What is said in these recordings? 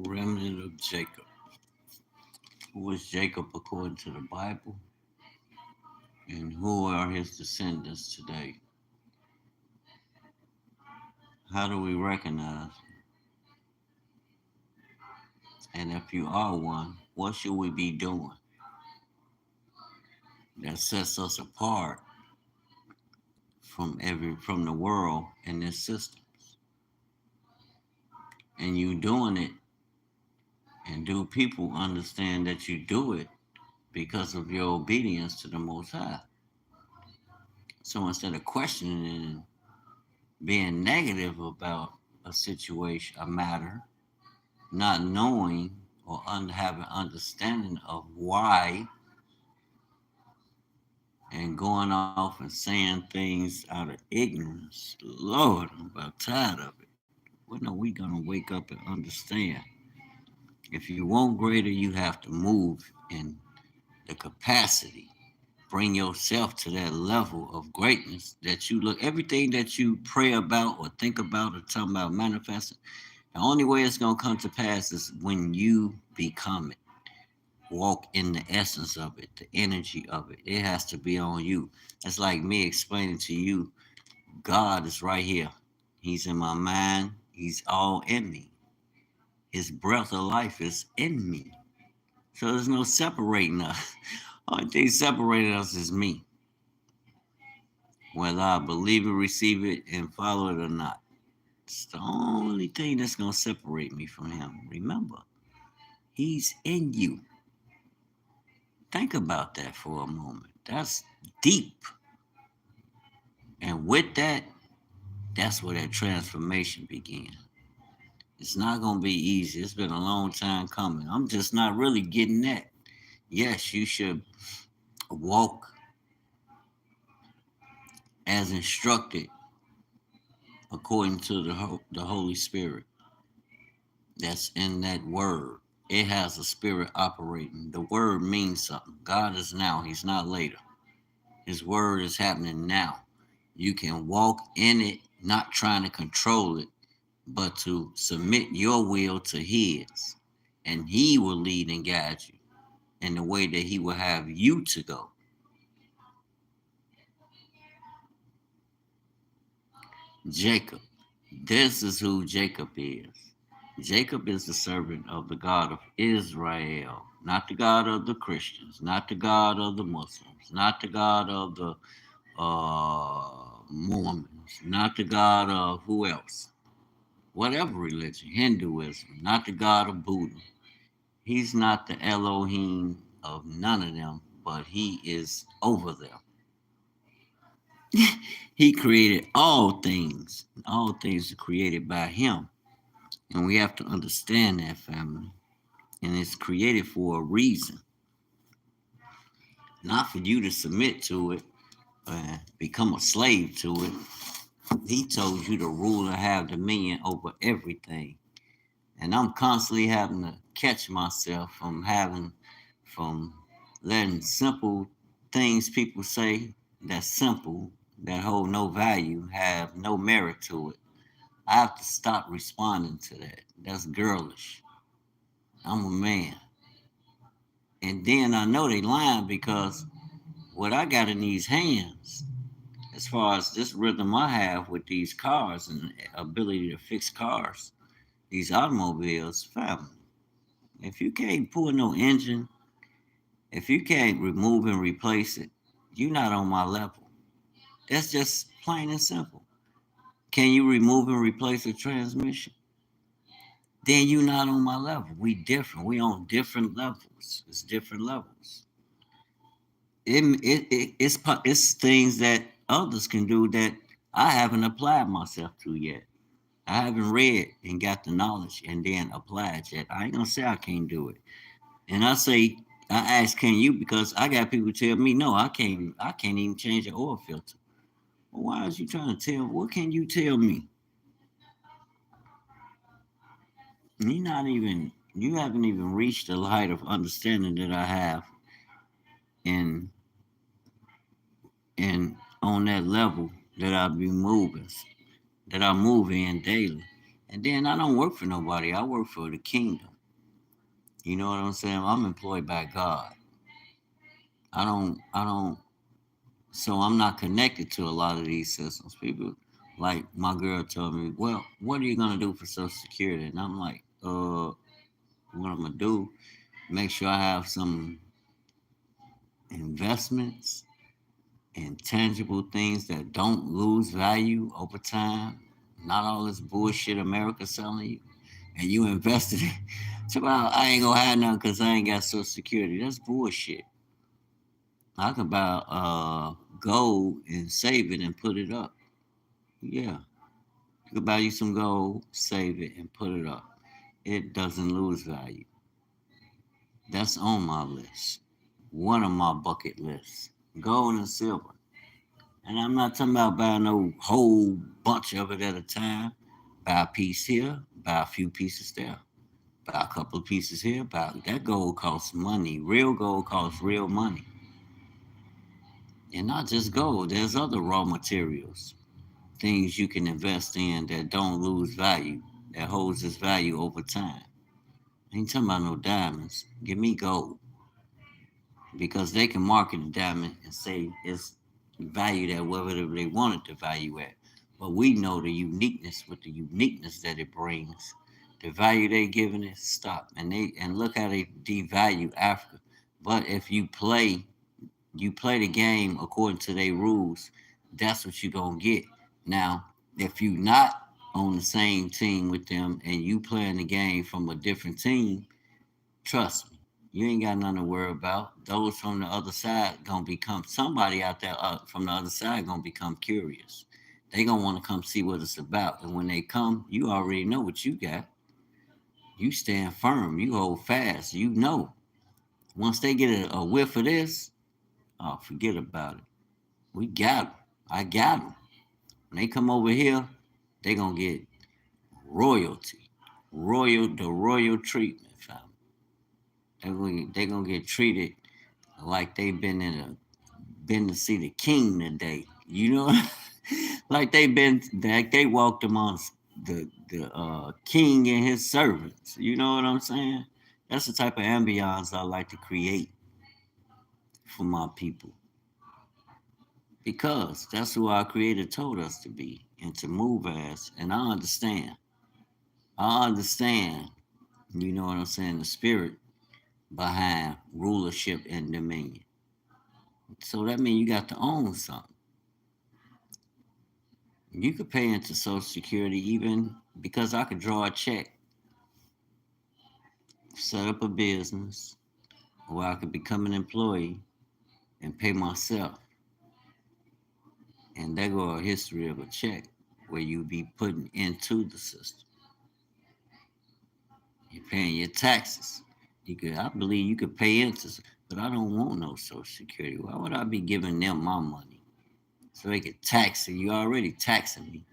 Remnant of Jacob. Who was Jacob according to the Bible? And who are his descendants today? How do we recognize? And if you are one, what should we be doing that sets us apart from the world and its systems? And you doing it, and do people understand that you do it because of your obedience to the Most High? So instead of questioning and being negative about a situation, a matter, not knowing or having understanding of why, and going off and saying things out of ignorance, Lord, I'm about tired of it. When are we going to wake up and understand? If you want greater, you have to move in the capacity. Bring yourself to that level of greatness that you look, everything that you pray about or think about or talk about manifesting. The only way it's going to come to pass is when you become it. Walk in the essence of it, the energy of it. It has to be on you. That's like me explaining to you, God is right here. He's in my mind. He's all in me. His breath of life is in me. So there's no separating us. Only thing separating us is me. Whether I believe it, receive it, and follow it or not. It's the only thing that's going to separate me from him. Remember, he's in you. Think about that for a moment. That's deep. And with that, that's where that transformation began. It's not going to be easy. It's been a long time coming. I'm just not really getting that. Yes, you should walk as instructed according to the Holy Spirit that's in that word. It has a spirit operating. The word means something. God is now. He's not later. His word is happening now. You can walk in it, not trying to control it, but to submit your will to his. And he will lead and guide you in the way that he will have you to go. Jacob. This is who Jacob is. Jacob is the servant of the God of Israel, not the God of the Christians, not the God of the Muslims, not the God of the Mormons, not the God of who else? Whatever religion, Hinduism, not the God of Buddha. He's not the Elohim of none of them, but he is over them. He created all things. All things are created by him. And we have to understand that, family. And it's created for a reason. Not for you to submit to it, become a slave to it. He told you to rule and have dominion over everything. And I'm constantly having to catch myself from letting simple things people say that's simple, that hold no value, have no merit to it. I have to stop responding to that. That's girlish. I'm a man. And then I know they lying because what I got in these hands, as far as this rhythm I have with these cars and ability to fix cars, these automobiles, family. If you can't pull no engine, if you can't remove and replace it, you're not on my level. That's just plain and simple. Can you remove and replace a transmission? Then you're not on my level. We different. We on different levels. It's different levels. It's things that others can do that I haven't applied myself to yet. I haven't read and got the knowledge and then applied yet. I ain't gonna say I can't do it. And I ask, can you? Because I got people tell me, no, I can't. I can't even change the oil filter. Well, why is you trying to tell? What can you tell me? You not even. You haven't even reached the height of understanding that I have in on that level that I be moving, that I move in daily. And then I don't work for nobody. I work for the kingdom. You know what I'm saying? I'm employed by God. I don't so I'm not connected to a lot of these systems. People like my girl told me, well, what are you gonna do for Social Security? And I'm like, what I'm gonna do, make sure I have some investments and tangible things that don't lose value over time. Not all this bullshit America's selling you. And you invested it. It's about, I ain't gonna have nothing because I ain't got Social Security. That's bullshit. I could buy gold and save it and put it up. Yeah. You could buy you some gold, save it, and put it up. It doesn't lose value. That's on my list. One of my bucket lists. Gold and silver. And I'm not talking about buying no whole bunch of it at a time. Buy a piece here, buy a few pieces there. Buy a couple of pieces here, buy that gold costs money. Real gold costs real money. And not just gold, there's other raw materials, things you can invest in that don't lose value, that holds its value over time. I ain't talking about no diamonds. Give me gold. Because they can market a diamond and say it's valued at whatever they want it to value at. But we know the uniqueness with the uniqueness that it brings, the value they giving it, stop. And look how they devalue Africa. But if you play the game according to their rules, that's what you're gonna get. Now, if you not on the same team with them and you playing the game from a different team, trust me, you ain't got nothing to worry about. Those from the other side gonna become somebody out there from the other side gonna become curious. They gonna want to come see what it's about, and when they come, you already know what you got. You stand firm. You hold fast. You know. Once they get a whiff of this, oh, forget about it. We got them. I got them. When they come over here, they gonna get royalty, the royal treatment, fam. They gonna get treated like they been to see the king today. You know, like they walked amongst the king and his servants. You know what I'm saying? That's the type of ambiance I like to create for my people because that's who our creator told us to be and to move as. And I understand. I understand. You know what I'm saying? The spirit behind rulership and dominion. So that means you got to own something. You could pay into Social Security even because I could draw a check, set up a business, or I could become an employee and pay myself. And there go a history of a check where you be putting into the system. You're paying your taxes. I believe you could pay into, but I don't want no Social Security. Why would I be giving them my money so they could tax it? You already taxing me,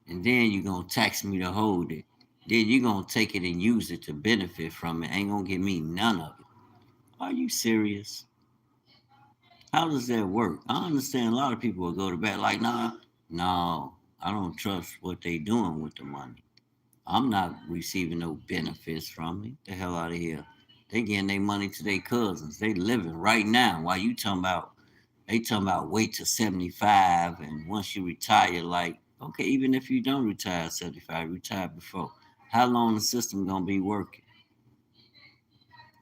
and then you're gonna tax me to hold it. Then you're gonna take it and use it to benefit from it. Ain't gonna give me none of it. Are you serious? How does that work? I understand a lot of people will go to bed like, nah, no, I don't trust what they doing with the money. I'm not receiving no benefits from it. The hell out of here. They getting their money to their cousins. They living right now. While you talking about, they talking about wait till 75 and once you retire, like, okay, even if you don't retire at 75, retire before. How long the system gonna be working?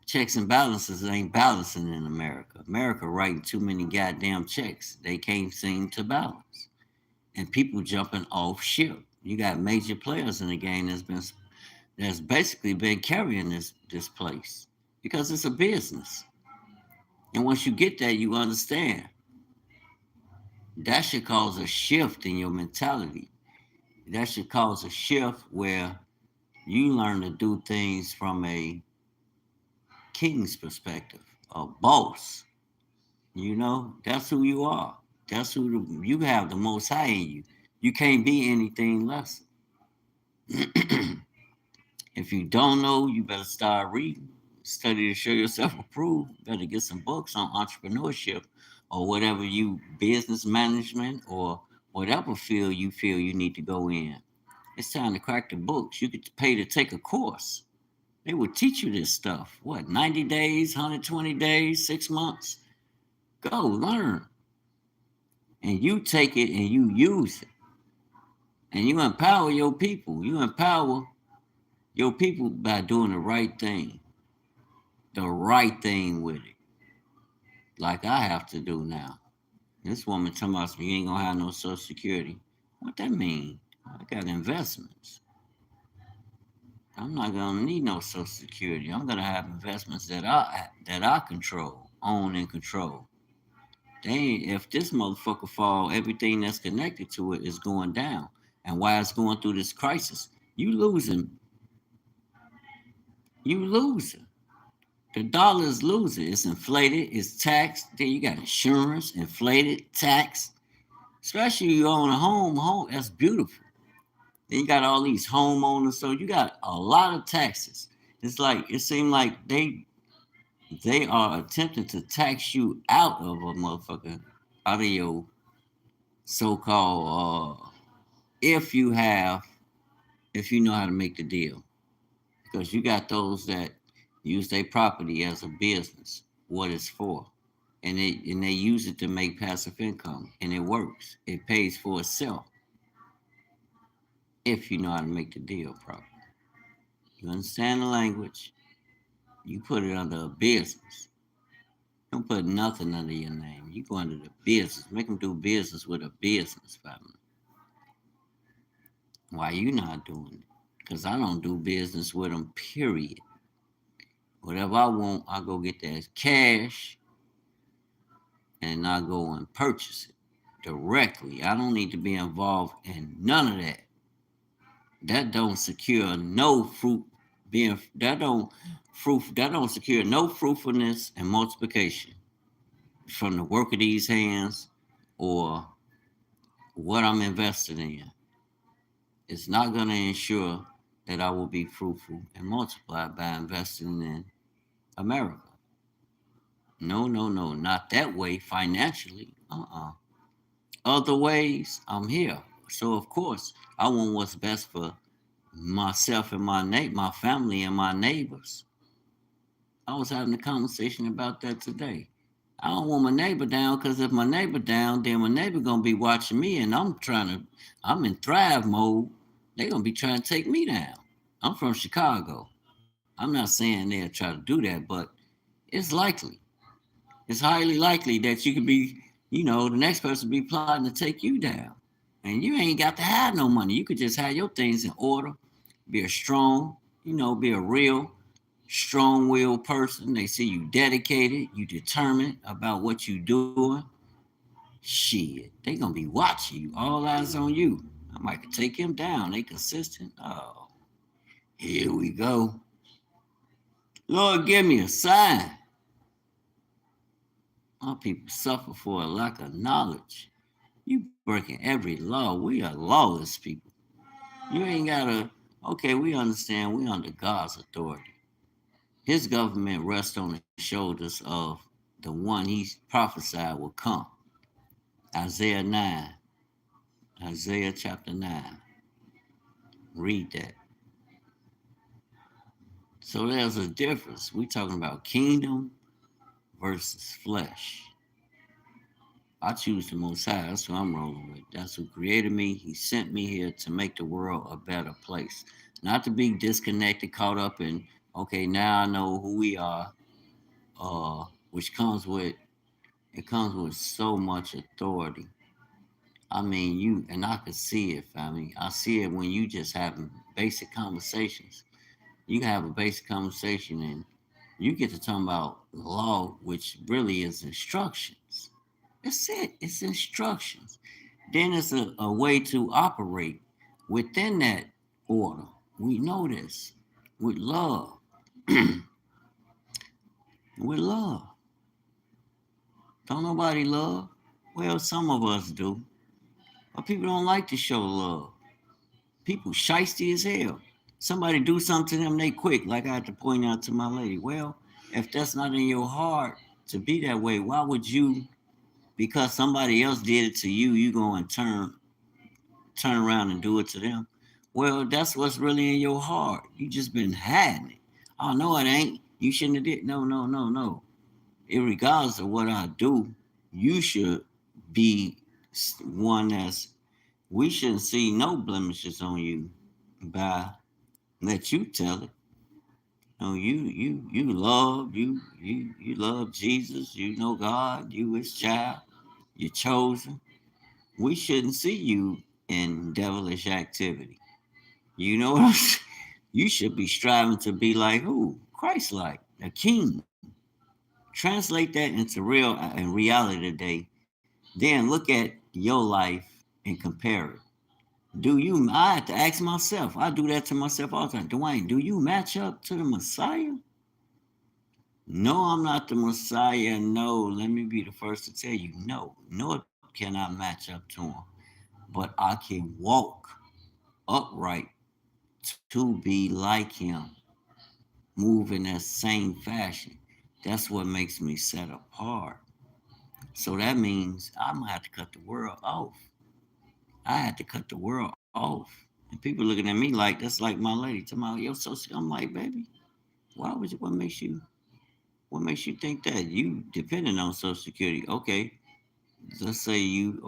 Checks and balances ain't balancing in America. America writing too many goddamn checks. They can't seem to balance. And people jumping off ship. You got major players in the game that's basically been carrying this place because it's a business. And once you get that, you understand that should cause a shift in your mentality. That should cause a shift where you learn to do things from a king's perspective, a boss. You know, that's who you are. That's you have the most high in you. You can't be anything less. If you don't know, you better start reading. Study to show yourself approved. Better get some books on entrepreneurship or whatever you business management or whatever field you feel you need to go in. It's time to crack the books. You could pay to take a course. They would teach you this stuff. What, 90 days, 120 days, 6 months? Go learn. And you take it and you use it. And you empower your people. You empower your people by doing the right thing. The right thing with it. Like I have to do now. This woman talking about you ain't gonna have no social security. What that mean? I got investments. I'm not gonna need no social security. I'm gonna have investments that I control, own and control. If this motherfucker fall, everything that's connected to it is going down. And while it's going through this crisis, you losing. You losing. The dollar is losing. It's inflated. It's taxed. Then you got insurance, inflated, taxed. Especially you own a home, that's beautiful. Then you got all these homeowners, so you got a lot of taxes. It's like it seems like they are attempting to tax you out of a motherfucker, out of your so-called if you have if you know how to make the deal. Because you got those that use their property as a business, what it's for. And they use it to make passive income and it works. It pays for itself if you know how to make the deal properly. You understand the language, you put it under a business. Don't put nothing under your name. You go under the business. Make them do business with a business family. Why you not doing it? Because I don't do business with them, period. Whatever I want, I go get that cash and I go and purchase it directly. I don't need to be involved in none of that. That don't secure no fruit being that don't secure no fruitfulness and multiplication from the work of these hands or what I'm invested in. It's not going to ensure that I will be fruitful and multiplied by investing in America. No, no, no, not that way financially. Other ways, I'm here. So of course, I want what's best for myself and my family and my neighbors. I was having a conversation about that today. I don't want my neighbor down because if my neighbor down, then my neighbor gonna be watching me, and I'm in thrive mode. They gonna be trying to take me down. I'm from Chicago. I'm not saying they'll try to do that, but it's likely. It's highly likely that you could be, the next person be plotting to take you down, and you ain't got to have no money. You could just have your things in order, be a strong, be a real strong-willed person. They see you dedicated, you determined about what you doing. Shit, they gonna be watching you. All eyes on you. I might take him down. They consistent. Oh, here we go. Lord, give me a sign. My people suffer for a lack of knowledge. You breaking every law. We are lawless people. You ain't gotta. Okay, we understand. We under God's authority. His government rests on the shoulders of the one he prophesied will come. Isaiah 9. Isaiah chapter 9. Read that. So there's a difference. We're talking about kingdom versus flesh. I choose the Most High. That's who I'm rolling with. That's who created me. He sent me here to make the world a better place. Not to be disconnected, caught up in, okay, now I know who we are, which comes with so much authority. I mean, and I can see it, family. I see it when you just having basic conversations. You can have a basic conversation and you get to talk about law, which really is instructions. That's it. It's instructions. Then it's a way to operate within that order. We know this with love. With love. Don't nobody love? Well, some of us do. But people don't like to show love. People shiesty as hell. Somebody do something to them, they quick. Like I had to point out to my lady. Well, if that's not in your heart to be that way, why would you, because somebody else did it to you, you go and turn around and do it to them? Well, that's what's really in your heart. You just been hiding it. Oh no, it ain't. You shouldn't have did. No, no, no, no. Irregardless of what I do, you should be one that's. We shouldn't see no blemishes on you by let you tell it. No, you love you love Jesus. You know God. You His child. You're chosen. We shouldn't see you in devilish activity. You know what I'm saying? You should be striving to be like who? Christ like, a king. Translate that into real and reality today. Then look at your life and compare it. Do you I have to ask myself, I do that to myself all the time. Dwayne, do you match up to the Messiah? No, I'm not the Messiah. No, let me be the first to tell you, no. No, it cannot match up to him. But I can walk upright to be like him, move in that same fashion. That's what makes me set apart. So that means I'm gonna have to cut the world off. I had to cut the world off. And people looking at me like that's like my lady talking about yo social. I'm like, baby, why would you what makes you think that? You depending on Social Security. Okay. Let's say you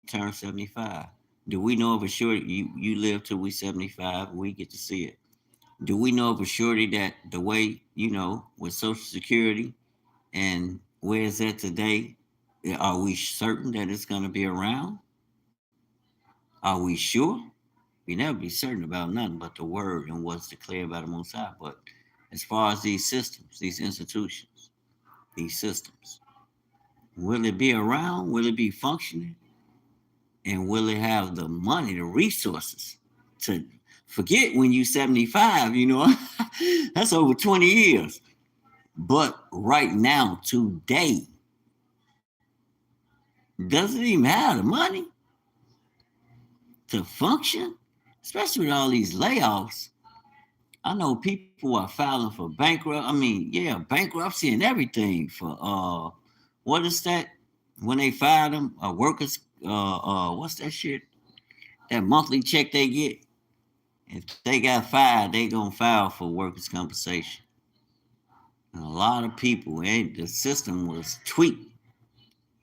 turn 75. Do we know of a surety you live till we 75, we get to see it? Do we know of a surety that the way, with Social Security and where is that today, are we certain that it's going to be around? Are we sure? We never be certain about nothing but the word and what's declared by the Most High. But as far as these systems, these institutions, these systems, will it be around? Will it be functioning? And will it have the money, the resources to forget when you 75, that's over 20 years. But right now, today, doesn't even have the money to function, especially with all these layoffs. I know people are filing for bankrupt. I mean, yeah, bankruptcy and everything for what is that? When they fire them, workers, what's that shit? That monthly check they get. If they got fired, they gonna file for workers' compensation. And a lot of people, the system was tweaked.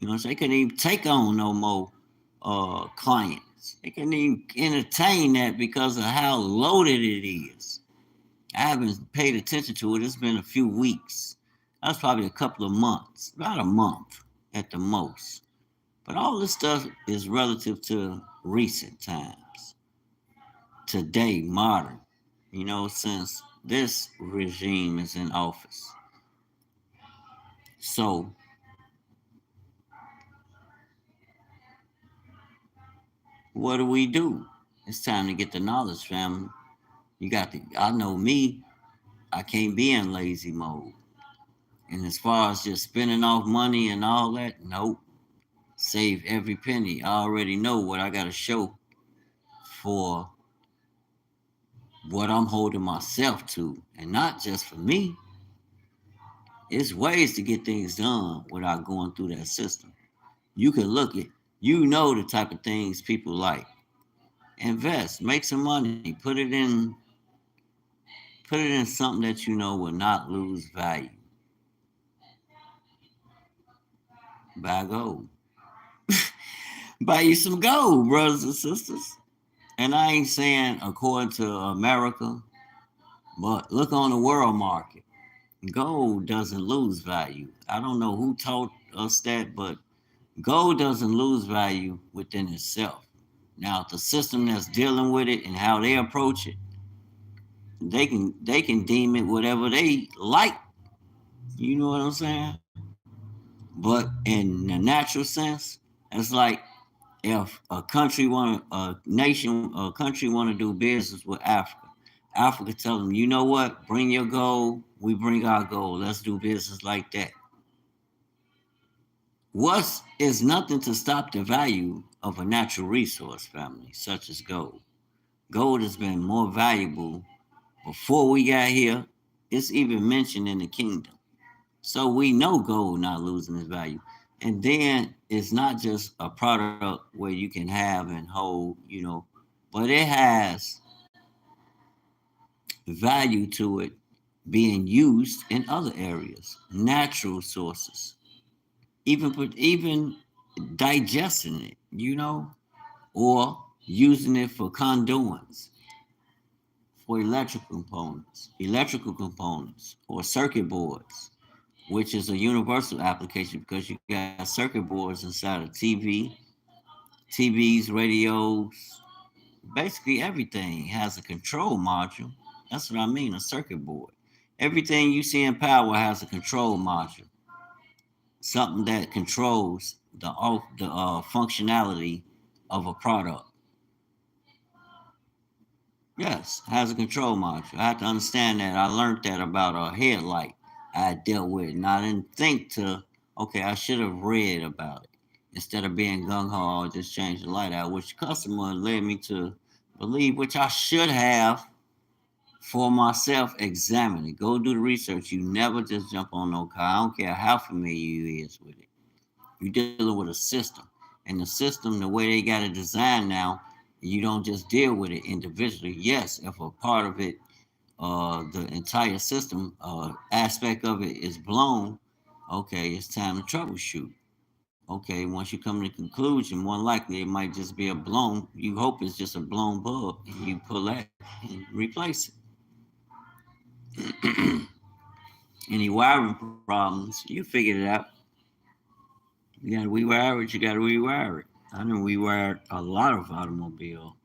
So they couldn't even take on no more clients. They couldn't even entertain that because of how loaded it is. I haven't paid attention to it. It's been a few weeks. That's probably a couple of months, about a month at the most. But all this stuff is relative to recent times, today, modern, since this regime is in office. So, what do we do? It's time to get the knowledge, family. I know me, I can't be in lazy mode. And as far as just spending off money and all that, nope. Save every penny. I already know what I got to show for what I'm holding myself to. And not just for me. It's ways to get things done without going through that system. You can look at, the type of things people like. Invest, make some money, put it in something that you know will not lose value. Buy gold. Buy you some gold, brothers and sisters. And I ain't saying according to America, but look on the world market. Gold doesn't lose value. I don't know who taught us that, but gold doesn't lose value within itself. Now, the system that's dealing with it and how they approach it, they can deem it whatever they like. You know what I'm saying? But in the natural sense, it's like if a country want to do business with Africa, Africa tell them, you know what, bring your gold, we bring our gold. Let's do business like that. What's is nothing to stop the value of a natural resource, family, such as gold. Gold has been more valuable before we got here. It's even mentioned in the kingdom. So we know gold not losing its value. And then it's not just a product where you can have and hold, but it has value to it being used in other areas, natural sources, even digesting it, or using it for conduits, for electrical components, or circuit boards, which is a universal application because you got circuit boards inside of TVs, radios, basically everything has a control module. That's what I mean, a circuit board. Everything you see in power has a control module, something that controls the functionality of a product. Yes, has a control module. I have to understand that. I learned that about a headlight I dealt with, and I didn't think okay, I should have read about it instead of being gung ho. I'll just change the light out, which the customer led me to believe, which I should have for myself examine it. Go do the research. You never just jump on no car. I don't care how familiar you is with it. You're dealing with a system. And the system, the way they got it designed now, you don't just deal with it individually. Yes, if a part of it, the entire system aspect of it is blown, okay, it's time to troubleshoot. Okay, once you come to the conclusion, more likely it might just be a blown, you hope it's just a blown bulb, and you pull that and replace it. Any wiring problems, you figured it out. You gotta rewire it, you gotta rewire it. I done rewired a lot of automobile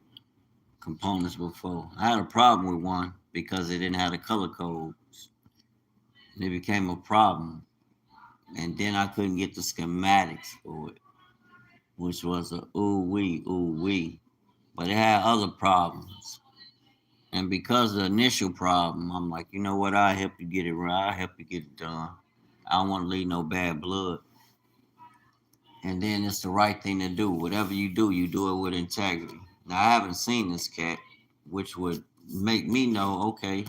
components before. I had a problem with one because it didn't have the color codes. And it became a problem. And then I couldn't get the schematics for it, which was a ooh wee. But it had other problems. And because of the initial problem, I'm like, you know what? I'll help you get it right. I'll help you get it done. I don't want to leave no bad blood. And then it's the right thing to do. Whatever you do it with integrity. Now, I haven't seen this cat, which would make me know, okay,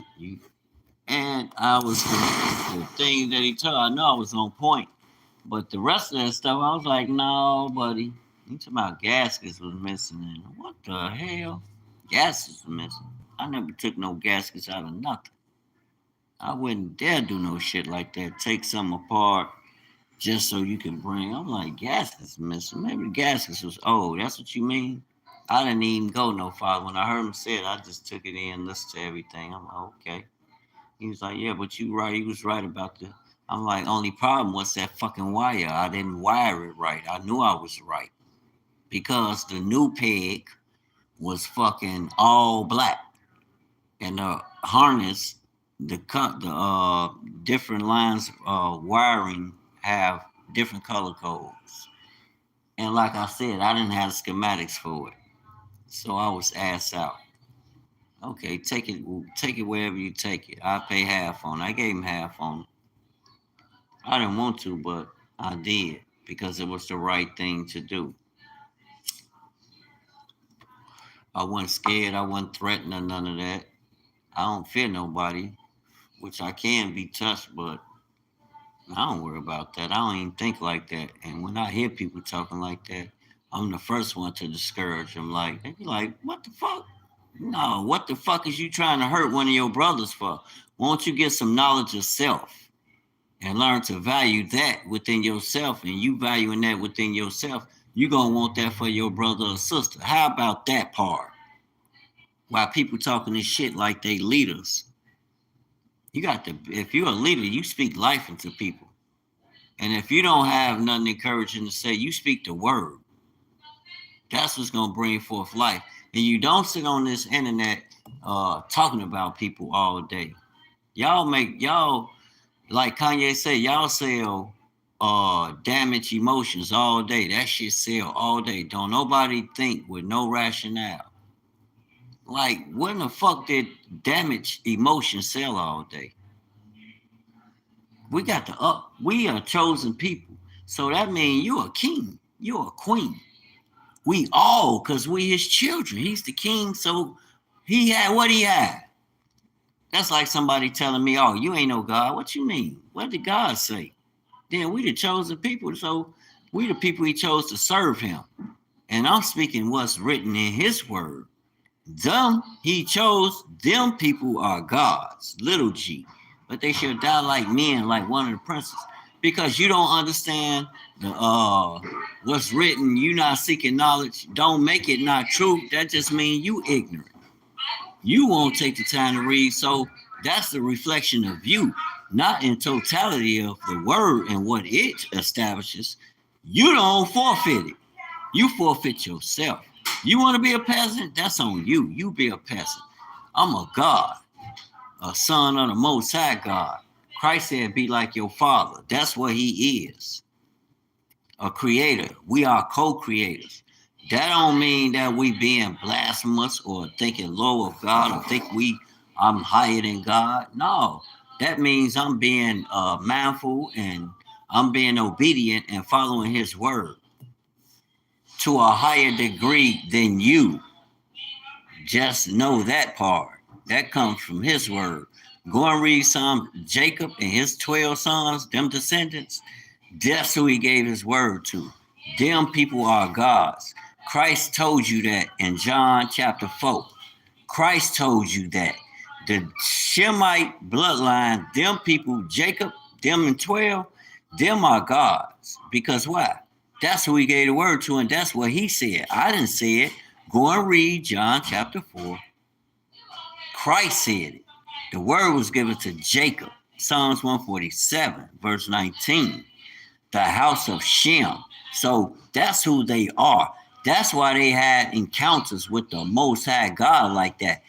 and I was, the thing that he told, I know I was on point. But the rest of that stuff, I was like, no, buddy. You talking about gaskets was missing. And what the hell? Gaskets was missing. I never took no gaskets out of nothing. I wouldn't dare do no shit like that. Take something apart just so you can bring. I'm like, gaskets missing. Maybe the gaskets was old. That's what you mean? I didn't even go no farther. When I heard him say it, I just took it in, listened to everything. I'm like, okay. He was like, yeah, but you right. He was right about the. I'm like, only problem was that fucking wire. I didn't wire it right. I knew I was right because the new peg was fucking all black, and the harness, the different lines of wiring have different color codes. And like I said, I didn't have schematics for it, so I was ass out. Okay, take it wherever you take it. I pay half on it. I gave him half on it. I didn't want to, but I did because it was the right thing to do. I wasn't scared. I wasn't threatened or none of that. I don't fear nobody, which I can be touched, but I don't worry about that. I don't even think like that. And when I hear people talking like that, I'm the first one to discourage them. Like, they be like, what the fuck? No, what the fuck is you trying to hurt one of your brothers for? Won't you get some knowledge of self and learn to value that within yourself? And you valuing that within yourself, you're going to want that for your brother or sister. How about that part? While people talking this shit like they leaders. You got to, if you're a leader, you speak life into people. And if you don't have nothing encouraging to say, you speak the word. That's what's going to bring forth life. And you don't sit on this internet talking about people all day. Y'all, like Kanye said, y'all sell damage emotions all day. That shit sell all day. Don't nobody think with no rationale. Like, when the fuck did damage emotion sell all day? We are chosen people. So that means you're a king. You're a queen. We all, because we his children. He's the king, so he had what he had. That's like somebody telling me, oh, you ain't no God. What you mean? What did God say? Then we the chosen people, so we the people he chose to serve him. And I'm speaking what's written in his word. Them he chose, them people are gods, little g. but they shall die like men, like one of the princes. Because you don't understand the what's written, you not seeking knowledge, don't make it not true. That just means you ignorant. You won't take the time to read. So that's the reflection of you, not in totality of the word and what it establishes. You don't forfeit it. You forfeit yourself. You want to be a peasant? That's on you. You be a peasant. I'm a God, a son of the Most High God. Christ said, be like your father. That's what he is, a creator. We are co-creators. That don't mean that we being blasphemous or thinking low of God or think I'm higher than God. No, that means I'm being mindful and I'm being obedient and following his word to a higher degree than you. Just know that part. That comes from his word. Go and read some Jacob and his 12 sons, them descendants. That's who he gave his word to. Them people are gods. Christ told you that in John chapter 4. Christ told you that. The Shemite bloodline, them people, Jacob, them and 12, them are gods. Because why? That's who he gave the word to, and that's what he said. I didn't say it. Go and read John chapter 4. Christ said it. The word was given to Jacob. Psalms 147, verse 19. The house of Shem. So that's who they are. That's why they had encounters with the Most High God like that.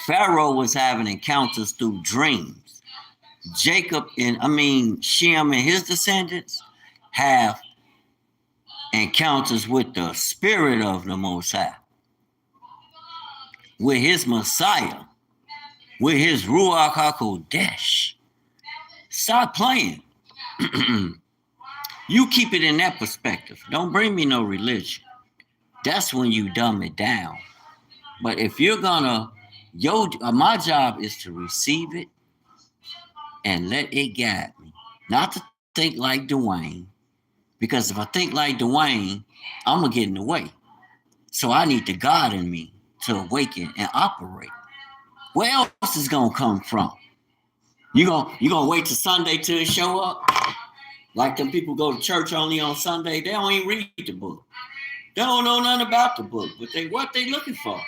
Pharaoh was having encounters through dreams. Shem and his descendants have encounters with the spirit of the Most High, with his Messiah, with his Ruach HaKodesh. Stop playing. You keep it in that perspective. Don't bring me no religion. That's when you dumb it down. But if you're gonna, my job is to receive it and let it guide me. Not to think like Dwayne. Because if I think like Dwayne, I'm gonna get in the way. So I need the God in me to awaken and operate. Where else is gonna come from? You gonna wait till Sunday till it show up? Like them people go to church only on Sunday, they don't even read the book. They don't know nothing about the book, but what they looking for?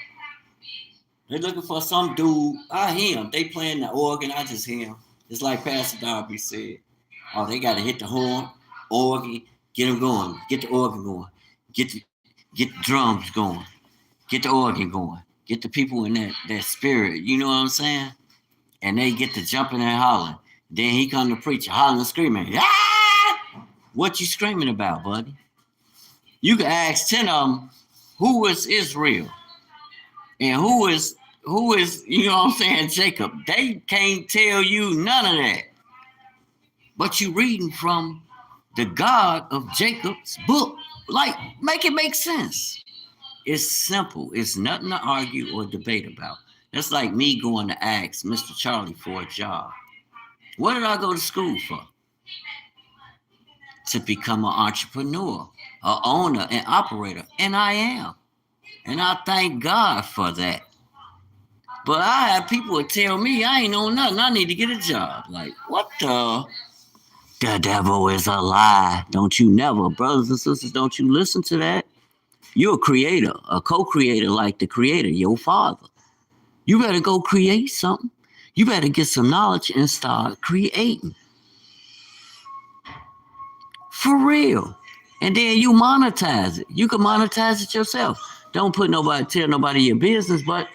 They looking for some dude. I hear him. They playing the organ. I just hear him. It's like Pastor Darby said. Oh, they got to hit the horn, organ, get them going. Get the organ going. Get the drums going. Get the organ going. Get the people in that spirit. You know what I'm saying? And they get to jumping and hollering. Then he come to preach, hollering and screaming. Ah! What you screaming about, buddy? You can ask 10 of them, who is Israel? And who is, you know what I'm saying, Jacob? They can't tell you none of that. But you reading from the God of Jacob's book. Like, make it make sense. It's simple. It's nothing to argue or debate about. That's like me going to ask Mr. Charlie for a job. What did I go to school for? To become an entrepreneur, an owner, an operator. And I am. And I thank God for that. But I have people that tell me I ain't know nothing. I need to get a job. Like, what the? The devil is a lie. Don't you never, brothers and sisters, don't you listen to that? You're a creator, a co-creator like the creator, your father. You better go create something. You better get some knowledge and start creating. For real. And then you monetize it. You can monetize it yourself. Don't tell nobody your business, but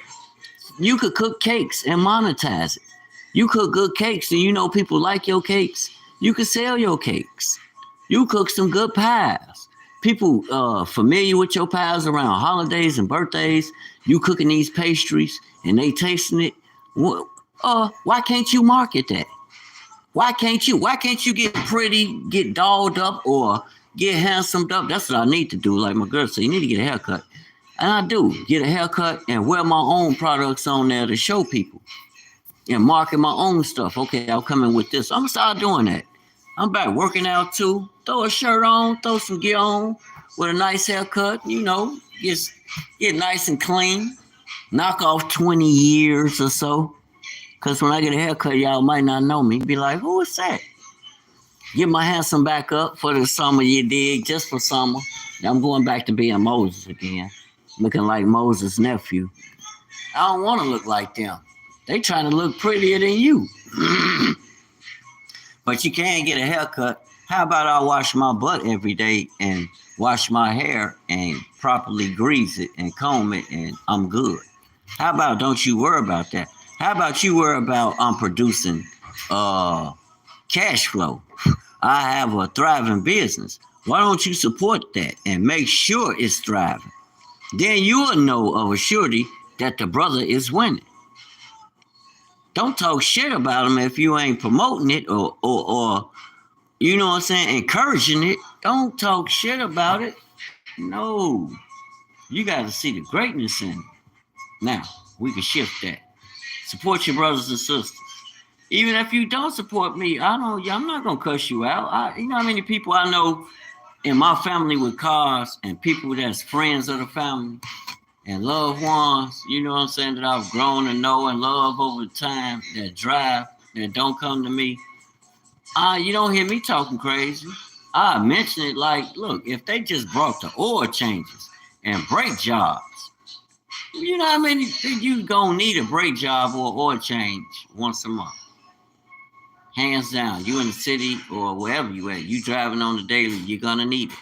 you could cook cakes and monetize it. You cook good cakes and you know people like your cakes. You could sell your cakes. You cook some good pies. People familiar with your pies around holidays and birthdays. You cooking these pastries and they tasting it. Why can't you market that? Why can't you? Why can't you get pretty, get dolled up, or get handsomed up? That's what I need to do. Like my girl said, you need to get a haircut. And I do. Get a haircut and wear my own products on there to show people. And market my own stuff. Okay, I'll come in with this. I'm going to start doing that. I'm back working out too. Throw a shirt on, throw some gear on with a nice haircut. You know, get nice and clean. Knock off 20 years or so. Because when I get a haircut, y'all might not know me. Be like, who is that? Get my handsome back up for the summer, you dig, just for summer. I'm going back to being Moses again, looking like Moses' nephew. I don't want to look like them. They trying to look prettier than you. But you can't get a haircut. How about I wash my butt every day and wash my hair and properly grease it and comb it and I'm good? How about don't you worry about that? How about you worry about producing cash flow? I have a thriving business. Why don't you support that and make sure it's thriving? Then you'll know of a surety that the brother is winning. Don't talk shit about him if you ain't promoting it or you know what I'm saying, encouraging it. Don't talk shit about it. No. You got to see the greatness in it. Now, we can shift that. Support your brothers and sisters. Even if you don't support me, I'm not gonna cuss you out. You know how many people I know in my family with cars and people that's friends of the family and loved ones, you know what I'm saying, that I've grown to know and love over time, that drive, that don't come to me. You don't hear me talking crazy. I mention it like, look, if they just brought the oil changes and brake jobs, you know how many you gonna need a brake job or oil change once a month? Hands down, you in the city or wherever you at, you driving on the daily, you're gonna need it.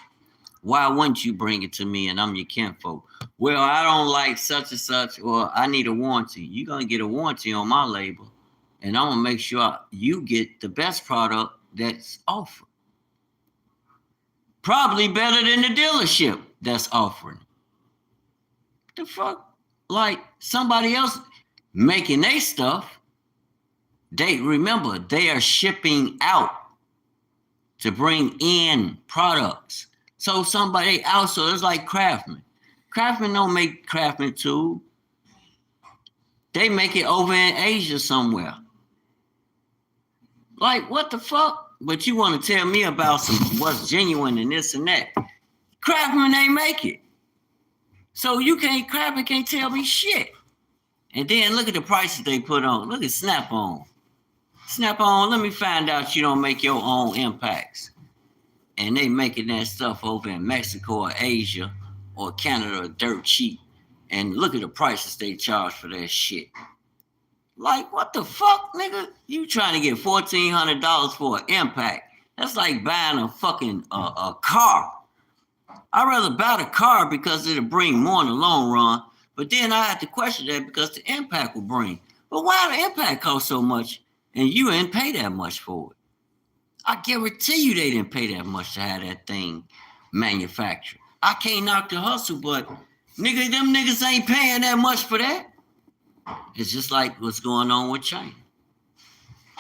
Why wouldn't you bring it to me and I'm your kinfolk? Well, I don't like such and such, or I need a warranty. You're gonna get a warranty on my label, and I'm gonna make sure you get the best product that's offered. Probably better than the dealership that's offering. The fuck? Like somebody else making their stuff. Remember, they are shipping out to bring in products. So somebody else, so it's like Craftsman. Craftsman don't make Craftsman tool. They make it over in Asia somewhere. Like, what the fuck? But you want to tell me about what's genuine and this and that. Craftsman ain't make it. So Craftsman can't tell me shit. And then look at the prices they put on. Look at Snap-on. Snap-on, let me find out you don't make your own impacts. And they making that stuff over in Mexico or Asia or Canada dirt cheap. And look at the prices they charge for that shit. Like, what the fuck, nigga? You trying to get $1,400 for an impact. That's like buying a fucking a car. I'd rather buy the car because it'll bring more in the long run. But then I have to question that because the impact will bring. But why the impact cost so much and you didn't pay that much for it? I guarantee you they didn't pay that much to have that thing manufactured. I can't knock the hustle, but nigga, them niggas ain't paying that much for that. It's just like what's going on with China.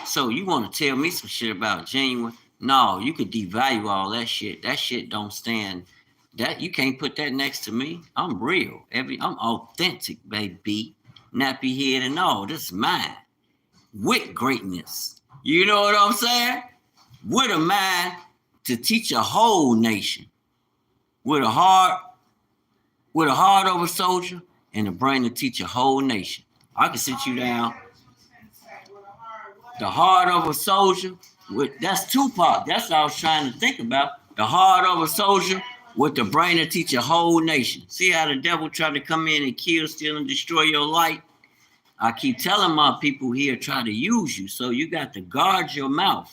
So you want to tell me some shit about genuine? No, you could devalue all that shit. That shit don't stand. That you can't put that next to me. I'm real. I'm authentic, baby. Nappy head and all. This is mine. With greatness. You know what I'm saying? With a mind to teach a whole nation. With a heart of a soldier and a brain to teach a whole nation. I can sit you down. The heart of a soldier. That's Tupac. That's what I was trying to think about. The heart of a soldier with the brain to teach a whole nation. See how the devil tried to come in and kill, steal, and destroy your light? I keep telling my people here, try to use you. So you got to guard your mouth.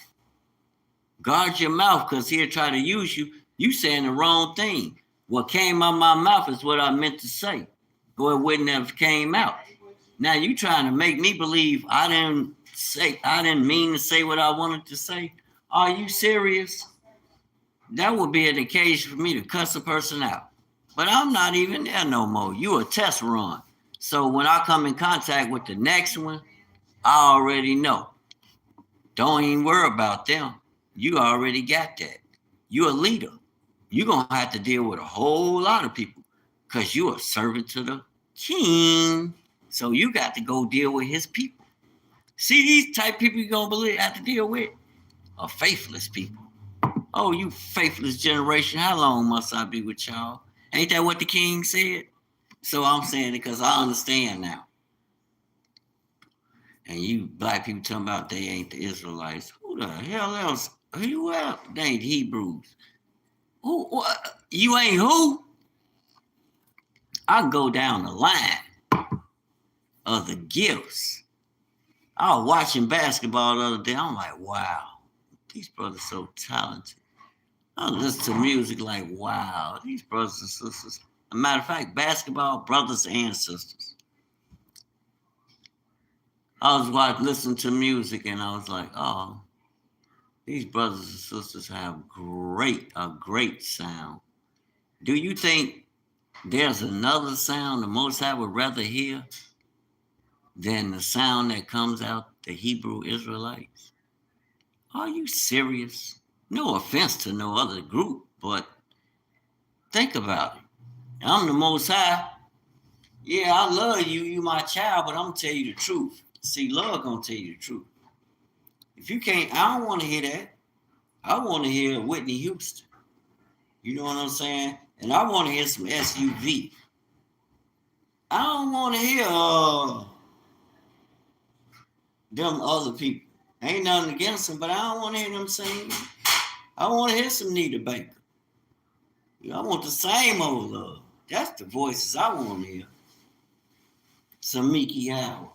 Guard your mouth, because he'll try to use you. You saying the wrong thing. What came out of my mouth is what I meant to say. Or it wouldn't have came out. Now you trying to make me believe I didn't mean to say what I wanted to say. Are you serious? That would be an occasion for me to cuss a person out. But I'm not even there no more. You a test run. So when I come in contact with the next one, I already know. Don't even worry about them. You already got that. You're a leader. You're going to have to deal with a whole lot of people because you're a servant to the king. So you got to go deal with his people. See these type people you're going to have to deal with are faithless people. Oh, you faithless generation. How long must I be with y'all? Ain't that what the king said? So I'm saying it because I understand now. And you black people talking about they ain't the Israelites. Who the hell else? Who else? They ain't Hebrews. Who? What? You ain't who? I can go down the line of the gifts. I was watching basketball the other day. I'm like, wow, these brothers so talented. I listen to music like, wow, these brothers and sisters. As a matter of fact, basketball brothers and sisters. I was listening to music and I was like, oh, these brothers and sisters have a great sound. Do you think there's another sound the Most High would rather hear than the sound that comes out the Hebrew Israelites? Are you serious? No offense to no other group, but think about it. I'm the Most High. Yeah, I love you. You my child, but I'm gonna tell you the truth. See, love gonna tell you the truth. If you can't, I don't want to hear that. I want to hear Whitney Houston. You know what I'm saying? And I want to hear some SUV. I don't want to hear them other people. Ain't nothing against them, but I don't want to hear them sing. I want to hear some Nita Baker. I want the same old love. That's the voices I want to hear. Some Mickey Howard.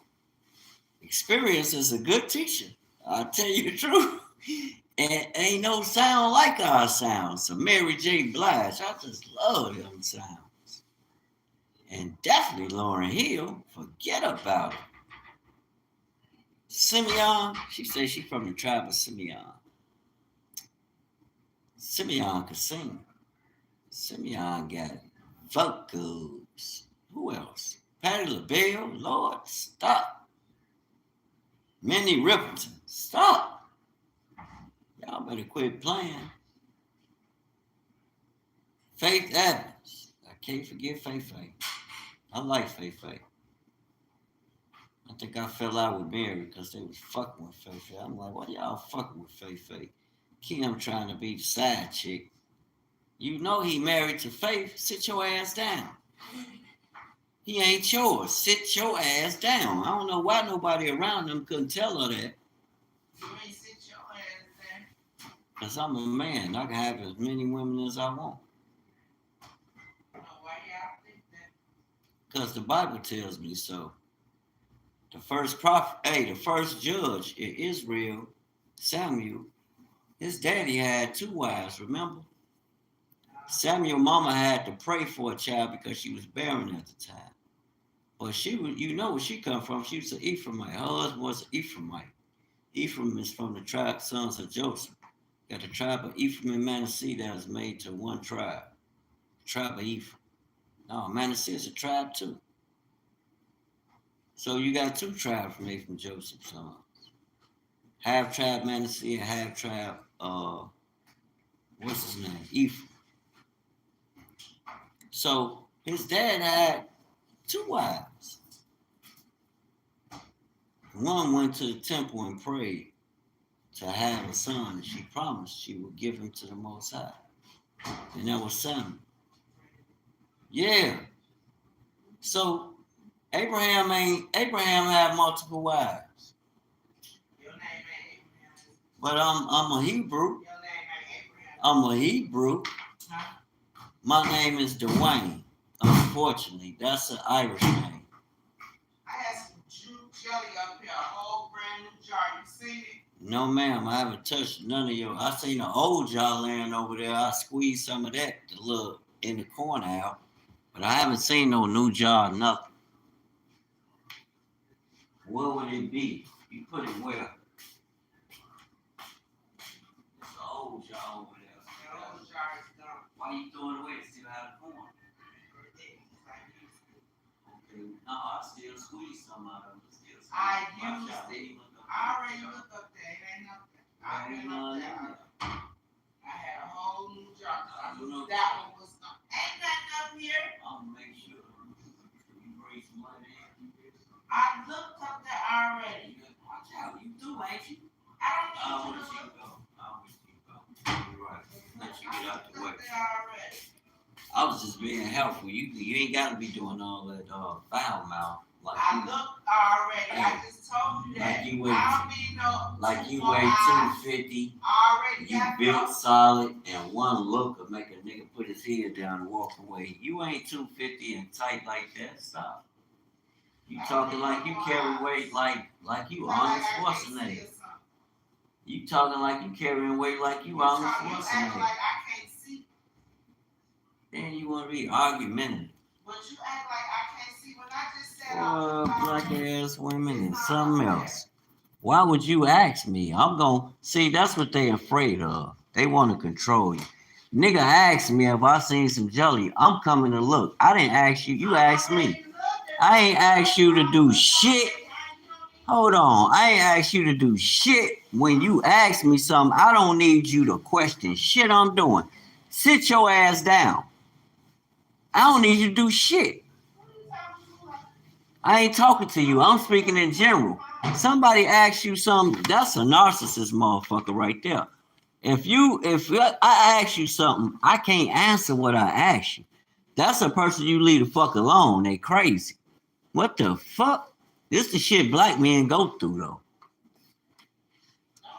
Experience is a good teacher. I'll tell you the truth. And ain't no sound like our sound. So Mary J. Blige, I just love them sounds. And definitely Lauryn Hill, forget about it. Simeon, she says she's from the tribe of Simeon. Simeon could sing. Simeon got vocals. Who else? Patti LaBelle, Lord, stop. Minnie Riperton, stop. Y'all better quit playing. Faith Evans, I can't forget Faith. I like Faith. I think I fell out with Mary because they was fucking with Faith. I'm like, why y'all fucking with Faith? Kim trying to be the side chick. You know he married to Faith. Sit your ass down. He ain't yours. Sit your ass down. I don't know why nobody around them couldn't tell her that. You ain't sit your ass down. Because I'm a man. I can have as many women as I want. Why y'all think that? Because the Bible tells me so. The first prophet, the first judge in Israel, Samuel, his daddy had 2 wives, remember? Samuel's mama had to pray for a child because she was barren at the time. But she was, you know where she come from. She was an Ephraimite. Her husband was an Ephraimite. Ephraim is from the tribe sons of Joseph. Got the tribe of Ephraim and Manasseh that was made to one tribe. The tribe of Ephraim. No, Manasseh is a tribe too. So you got 2 tribes made from Joseph's sons. Half tribe Manasseh and half tribe, what's his name? Ephraim. So his dad had 2 wives. One went to the temple and prayed to have a son, and she promised she would give him to the Most High. And that was Samuel. Yeah. So Abraham had multiple wives. Your name ain't Abraham. But I'm a Hebrew. Your name ain't Abraham. I'm a Hebrew. Huh? My name is Dwayne. Unfortunately, that's an Irish name. I had some jelly up here, a whole brand new jar. You seen it? No, ma'am. I haven't touched none of your. I seen an old jar laying over there. I squeezed some of that to look in the corner out. But I haven't seen no new jar, nothing. Where would it be? You put it where? It's an old jar over there. The old jar is done. Why you throw it away? It still have a corn. Okay. No, I still squeeze some out of it. I already looked up there. It ain't nothing. I went up there. I had a whole new jar. I knew that one was not. Ain't nothing up here. I'll make sure you bring some money in. I looked up there already. Watch out, you do, ain't you? I don't need you to look. I'll let you go. You're right. Let you get out the way. I was just being helpful. You ain't got to be doing all that foul mouth Like I looked already. I just told you that. Like you weigh, I don't need no. like you weigh 250. Already. You built solid, and one look will make a nigga put his head down and walk away. You ain't 250 and tight like that. Stop. You talking like you carry weight like you Arnold Schwarzenegger. You talking like you carrying weight like you Arnold Schwarzenegger. Like I can't see. Then you want to be argumentative. But you act like I can't see when I just said black ass women and something else. Why would you ask me? I'm gonna see. That's what they afraid of. They want to control you. Nigga asked me if I seen some jelly. I'm coming to look. I didn't ask you. You asked me. I ain't asked you to do shit. Hold on. I ain't asked you to do shit. When you ask me something, I don't need you to question shit I'm doing. Sit your ass down. I don't need you to do shit. I ain't talking to you. I'm speaking in general. Somebody asks you something, that's a narcissist motherfucker right there. If I ask you something, I can't answer what I ask you. That's a person you leave the fuck alone. They crazy. What the fuck? This the shit black men go through though.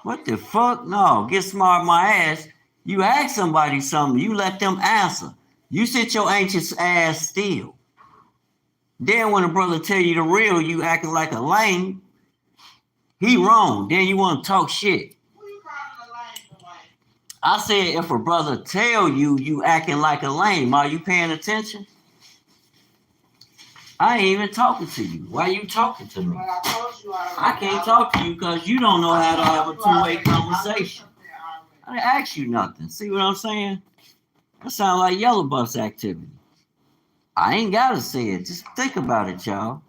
What the fuck? No, get smart my ass. You ask somebody something, you let them answer. You sit your anxious ass still. Then when a brother tell you the real, you acting like a lame. He wrong. Then you want to talk shit. Who you calling a lame? I said if a brother tell you acting like a lame, are you paying attention? I ain't even talking to you. Why you talking to me? I can't talk to you because you don't know how to have a two-way conversation. I didn't ask you nothing. See what I'm saying? That sounds like yellow bus activity. I ain't gotta say it. Just think about it, y'all.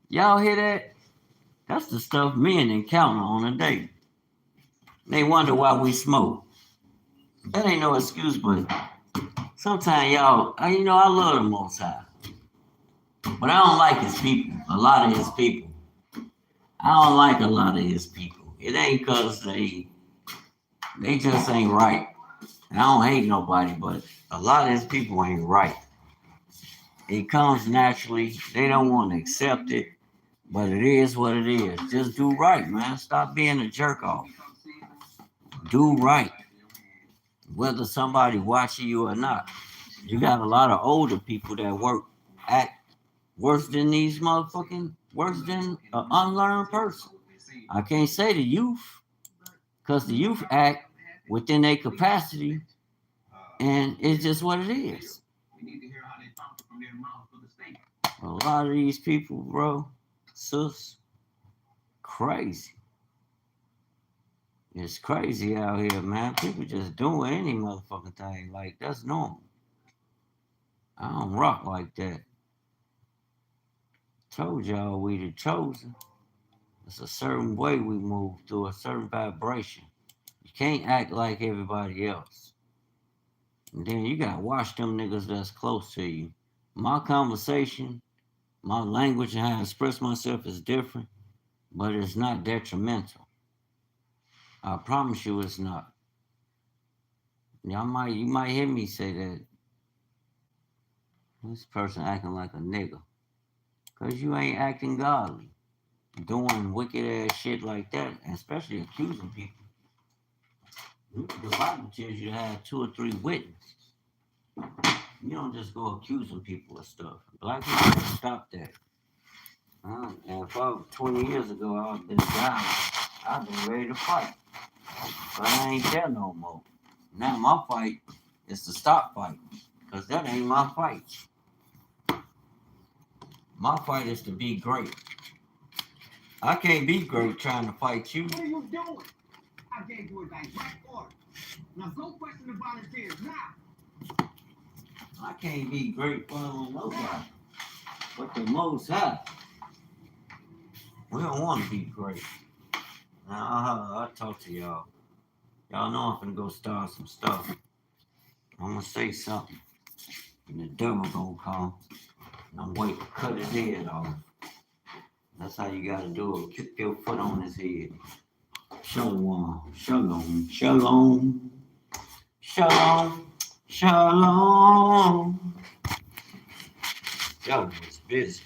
Y'all hear that? That's the stuff men encounter on a day. They wonder why we smoke. That ain't no excuse, but sometimes y'all, I love the Most High. But I don't like his people, a lot of his people. I don't like a lot of his people. It ain't because they just ain't right. I don't hate nobody, but a lot of his people ain't right. It comes naturally. They don't want to accept it, but it is what it is. Just do right, man. Stop being a jerk off. Do right. Whether somebody watching you or not. You got a lot of older people that act worse than worse than an unlearned person. I can't say the youth, because the youth act within their capacity, and it's just what it is. A lot of these people, bro, sis, crazy. It's crazy out here, man. People just doing any motherfucking thing. Like, that's normal. I don't rock like that. Told y'all we the chosen. It's a certain way we move through, a certain vibration. You can't act like everybody else. And then you gotta watch them niggas that's close to you. My conversation, my language and how I express myself is different, but it's not detrimental. I promise you it's not. You might hear me say that this person acting like a nigga. Cause you ain't acting godly. Doing wicked ass shit like that, and especially accusing people. The Bible tells you to have 2 or 3 witnesses. You don't just go accusing people of stuff. Black people stop that. And if I was 20 years ago, I would have been down. I've been ready to fight. But I ain't there no more. Now my fight is to stop fighting. Because that ain't my fight. My fight is to be great. I can't be great trying to fight you. What are you doing? I gave you a direct order. Now go question the volunteers now. I can't be great following nobody. But the Most High. We don't want to be great. Now I'll talk to y'all. Y'all know I'm finna go start some stuff. I'm gonna say something. And the devil gonna come. And I'm waiting to cut his head off. That's how you gotta do it. Kick your foot on his head. Shalom. Shalom. Shalom. Shalom. Shalom. Y'all was busy.